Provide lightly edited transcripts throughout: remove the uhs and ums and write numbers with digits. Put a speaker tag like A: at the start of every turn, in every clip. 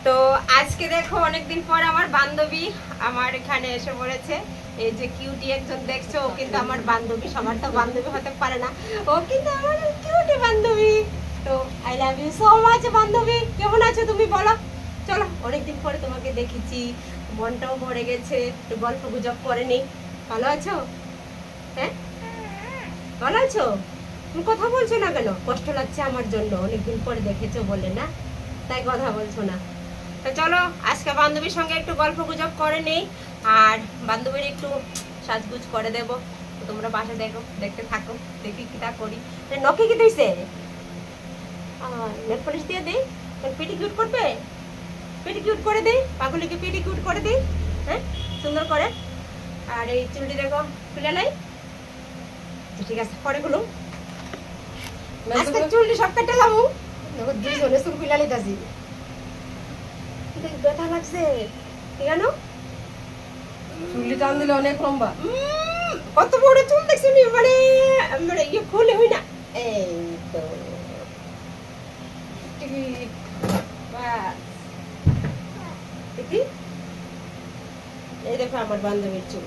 A: তো আজকে দেখো অনেকদিন পর আমার বান্ধবী আমার এখানে এসে পড়েছে। এই যে কিউটি একজন দেখছো, ও কিন্তু আমার বান্ধবী, সবার তো বান্ধবী হতে পারে না, ও কিন্তু আমার কিউটি বান্ধবী। তো I love you so much বান্ধবী। কেমন আছো তুমি বলো? চলো, অনেকদিন পরে তোমাকে দেখেছি, মনটাও ভরে গেছে, একটু গল্প গুজব করে নেই। ভালো আছো? হ্যাঁ ভালো আছো? তুমি কথা বলছো না কেন? কষ্ট লাগছে আমার জন্য, অনেকদিন পরে দেখেছো বলে না, তাই কথা বলছো না। তো চলো আজকে বান্ধবীর সঙ্গে একটু গল্প গুজব করে নেই, আর বান্ধবীর একটু সাজগুজ করে দেব। তো তোমরা পাশে দেখো, দেখতে থাকো, দেখি কি তা করি। নখে কি দিয়েছে? নেল পলিশ দিয়ে দেই, পেটিকিউট করবে, পেটিকিউট করে দেই, পাগলিকে পেটিকিউট করে দেই, হ্যাঁ সুন্দর করে। আর এই চুলটি দেখো খুলে নাই, ঠিক আছে পরে গুলো আজকে চুলটি সব কেটে লামু। দেখো দুইজনে চুল খুলে লিতাছি, ব্যথা লাগছে কেন?
B: চুলটি টান দিলে অনেক লম্বা,
A: কত বড় চুল দেখছো নি, মানে মানে ইয়ে খুলে হই না। এই তো দেখি, এই দেখো আমার বান্ধবীর চুল,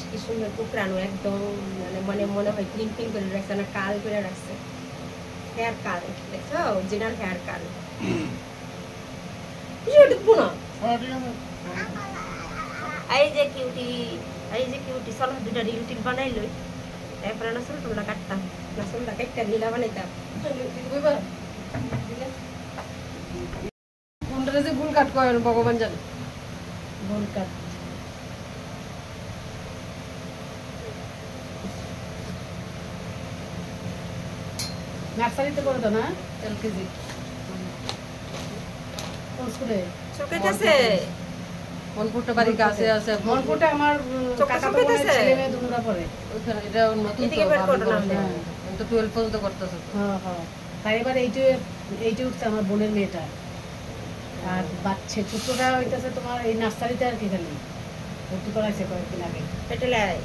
A: কি সুন্দর টুকরানো, একদম মানে মনে মনে হয় ক্লিন ক্লিন করে রাখছে না, কাল করে রাখছে। হেয়ার কাল দেখছো, অরিজিনাল হেয়ার কাল। এই যে কিউটি, এই যে কিউটি, চলো দুটা রিল টিল বানাই লই, এরপরে না চুল টুলটা কাটতাম, না চুলটা কাটটা রিলা বানাইতাম।
B: কোনটা যে ভুল কাট করে ভগবান জানে।
A: ভুল কাট
B: নার্সারিতে করে দাও না, এলকেজি কোন স্কুলে?
A: চোখেতেছে
B: মনপুরটা বাড়ির কাছে আছে, মনপুরটা আমার কাকা তো ছেলে মেয়ে দুটোরা পড়ে ওখানে। এটা নতুন তো আমি তো 12 পর্যন্ত করতেছি। হ্যাঁ হ্যাঁ, তাই এবার এইটা উঠছে আমার বোনের মেয়েটা, আর বাচ্চা ছোটটা হইতাছে তোমার এই নার্সারিতে আর কি, খালি ভর্তি করাইছে কয়েকদিন আগে।
A: পেটেলাই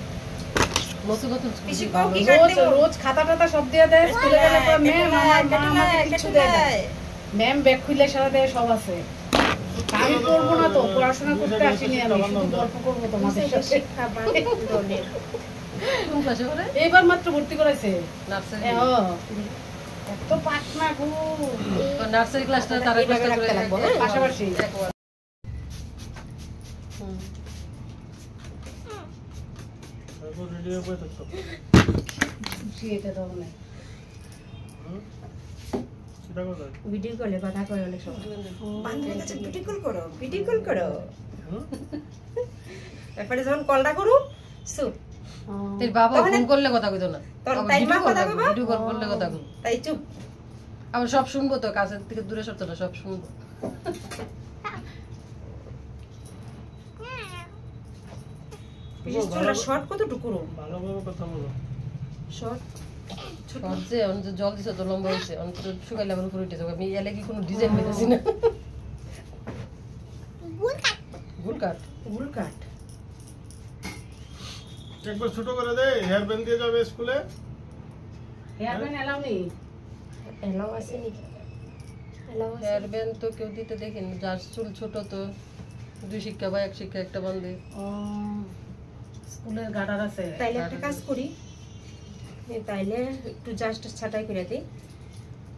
B: নতুন নতুন রোজ খাতা টাতা সব দিয়ে দেয়। স্কুলে গেলে পরে ম্যাম আমার মা আমাকে কিছু দেয় না, ম্যাম ব্যাগ খুলে সারা দেয়, সব আছে। আমি পড়বো না তো, পড়াশোনা করতে আসিনি, আমি শুধু গল্প করবো তোমাদের সাথে। এইবার মাত্র ভর্তি করাইছে নার্সারি। এত পাটনা গো, নার্সারি ক্লাসটা তারা ক্লাসটা করে রাখবো পাশাপাশি।
A: ভিডিও কলে কথা কয় অনেক সময়, বান্ধবীর কাছে ভিডিও কল করো, ভিডিও কল করো, তারপরে যখন কলটা করু চুপ,
B: তোর বাবা ফোন করলে কথা কইতো না,
A: তোর তাই মা কথা কইবা,
B: ভিডিও কল করলে কথা কই,
A: তাই চুপ।
B: আবার সব শুনবো তো, কাছের থেকে দূরে সরতো না, সব শুনবো।
A: বিশেষ করে শর্ট কতটুকু
C: ভালোভাবে কথা বলো,
A: শর্ট
B: শর্ট যে অন জল দিছে তো লম্বা হইছে, অন তো শুকাইলে আবার উপরে উঠে যাবে। আমি এলে কি কোনো ডিজাইন পেতেছি না। ভুল কাট
A: ভুল কাট
C: একবার ছোট করে দে, হেয়ার ব্যান্ড দিয়ে যাবে স্কুলে।
B: হেয়ার ব্যান্ড এলাও নেই,
A: এলাও আছে নাকি? এলাও আছে,
B: হেয়ার ব্যান্ড তো কেউ দিতে দেখিনি, যার চুল ছোট তো দুই শিক্ষা বা এক শিক্ষা একটা বান্ধে। স্কুলের গার্ডার আছে।
A: তাইলে একটা কাজ করি, তাইলে একটু জাস্ট ছাটাই করে দিই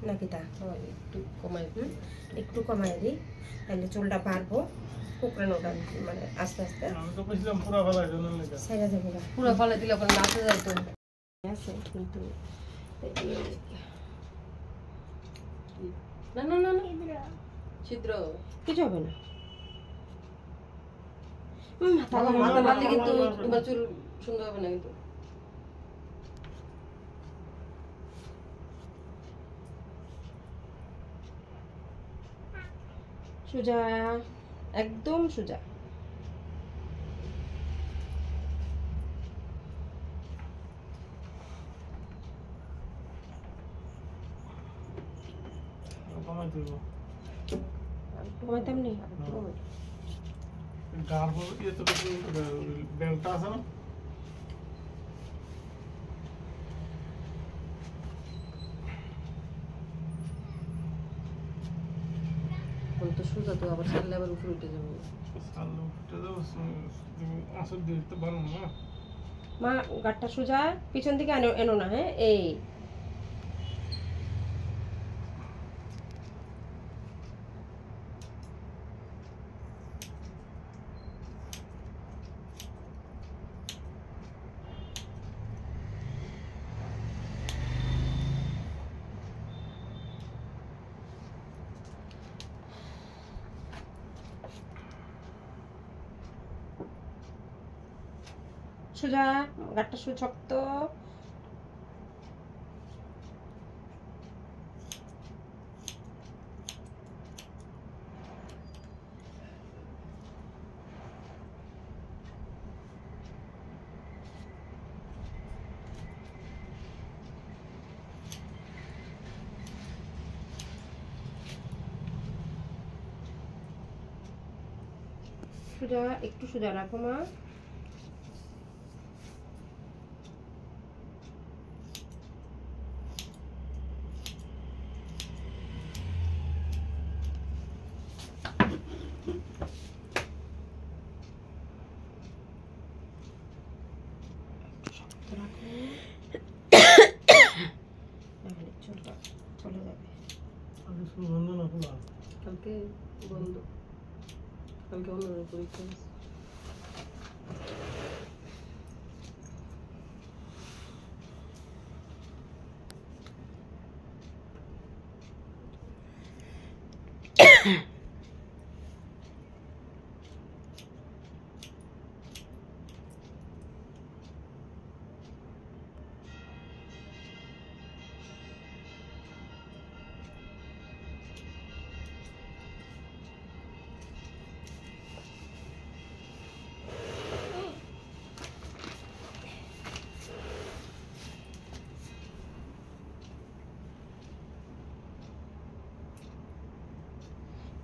A: নাকি, তা
B: একটু কমাই,
A: একটু কমাই দিই, তাহলে চুলটা পারবো কুকরানোটা, মানে আস্তে আস্তে
C: আমি তো কইছিলাম পুরো ভালো জন্য লেখা
A: ছেড়ে দেবো না।
B: পুরো ফলে দিলে ওখানে নাচে যায় তো
A: আছে কিন্তু
B: না না না ছিদ্র
A: কিছু হবে না।
B: মাথা মারলে কিন্তু তোমার চুল সুন্দর হবে না কিন্তু।
A: সোজা, একদম সোজা। কমাইতাম নেই,
C: গার্ভ ইয়ে তো বেলটা আছে না,
B: তো সোজা তো আবার সারলে আবার উপরে উঠে যাবো।
C: আসল দিয়ে তো ভালো না
A: মা, গাঁটটা সোজা পিছন দিকে এনো না, হ্যাঁ এই সোজা, গাঁটটা শক্ত। সোজা, একটু সোজা রাখো মা। চলে যাবে।
B: কালকে বন্ধ, কালকে অন্যদের পরীক্ষা আছে।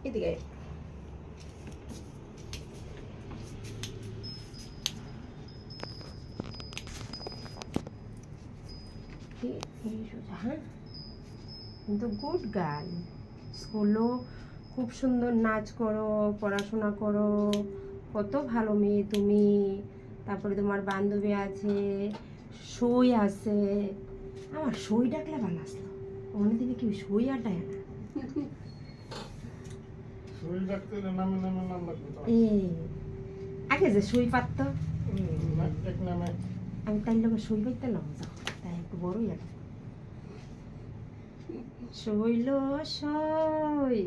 A: এদিকে কিন্তু গুড গার্ল, স্কুলও খুব সুন্দর নাচ করো, পড়াশোনা করো, কত ভালো মেয়ে তুমি। তারপরে তোমার বান্ধবী আছে, সই আছে। আমার সই ডাকলে ভালো আসলো, মনে দিকে কি সই আর ডায় না। আগে যে সই পারত, আমি তাই লোক সই পাইতে নাম যাও, তাই একটু বড়ই আর সইল সই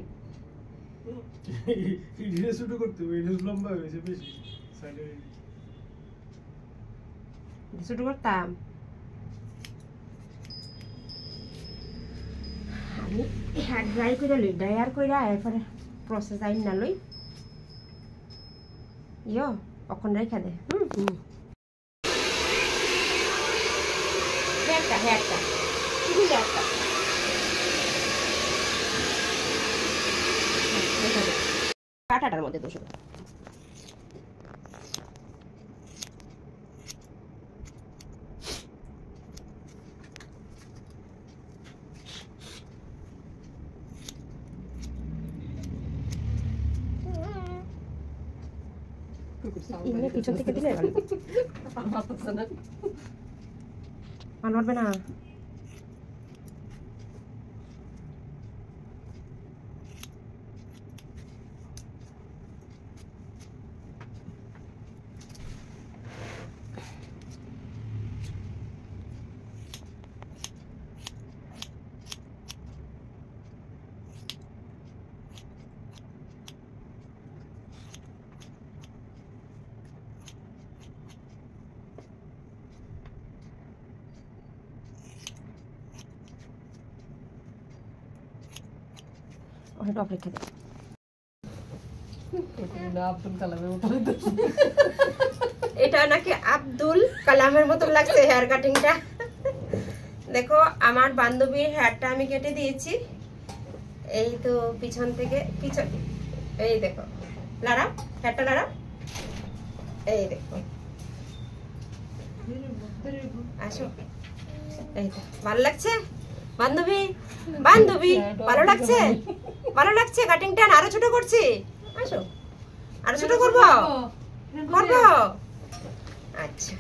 C: শুরু করতে হবে, লম্বা হয়েছে বেশি সাইডে
A: শুরু করতাম। আমি হেয়ার ড্রাই করে লই, ড্রায়ার করে এরপরে প্রসেস আইন না লই ইয়ো অখন রেখা দে। হেয়ারটা হেয়ারটা শুধু হেয়ারটা কাটাটার মধ্যে দোষ। পিছন থেকে দিলে মানবে না। অপেক্ষা দে,
B: আব্দুল কালামের মতো।
A: এটা নাকি আব্দুল কালামের মতো লাগছে হেয়ার কাটিংটা। দেখো আমার বান্ধবীর হেয়ারটা আমি কেটে দিয়েছি, এই তো পিছন থেকে পিছন, এই দেখো লাড়া হেয়ারটা লাড়া, এই দেখো আসো, এই তো ভালো লাগছে বান্ধবী, বান্ধবী ভালো লাগছে, ভালো লাগছে কাটিংটা? আরো ছোট করছি? আসো, আরো ছোট করবো? করবো? আচ্ছা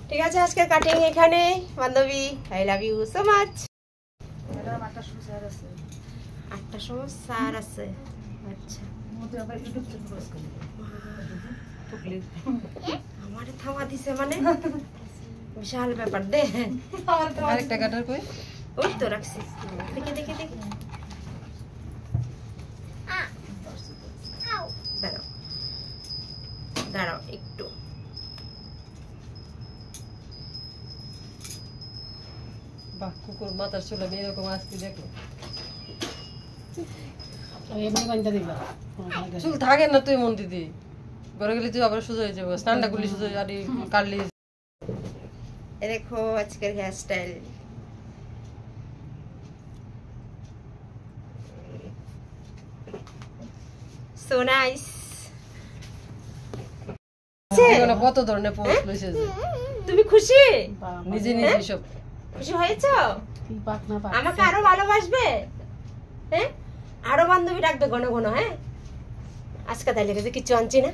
A: ঠিক আছে, আজকের কাটিং এখানে। বান্ধবী, I love you so much. 8টার সময় স্যার আছে। আচ্ছা আমারে থামা দিছে মানে বিশাল ব্যাপার দে।
B: আরেকটা কাটার কই?
A: ওই তো রাখছি, দেখি দেখি দেখি। দাঁড়াও দাঁড়াও একটু।
B: বাহ, কুকুর মাথার চুল আমি এরকম আসতে দেখো। চুল থাকে না তুই মন দিদি, ঘরে গেলে তুই আবার সোজা হয়ে যাবো। স্নানটা করলি সোজা আর কাটলি।
A: দেখো আজকের হেয়ার স্টাইল। So nice.
B: কত ধরনের পোস্ট লইছে যে।
A: তুমি খুশি?
B: নিজে নিজে সব
A: খুশি হয়েছো? আমাকে আরো ভালোবাসবে? হ্যাঁ, আরো বান্ধবী ডাকবে ঘন ঘন। হ্যাঁ, আজকে তাইলে কিছু আনছি না।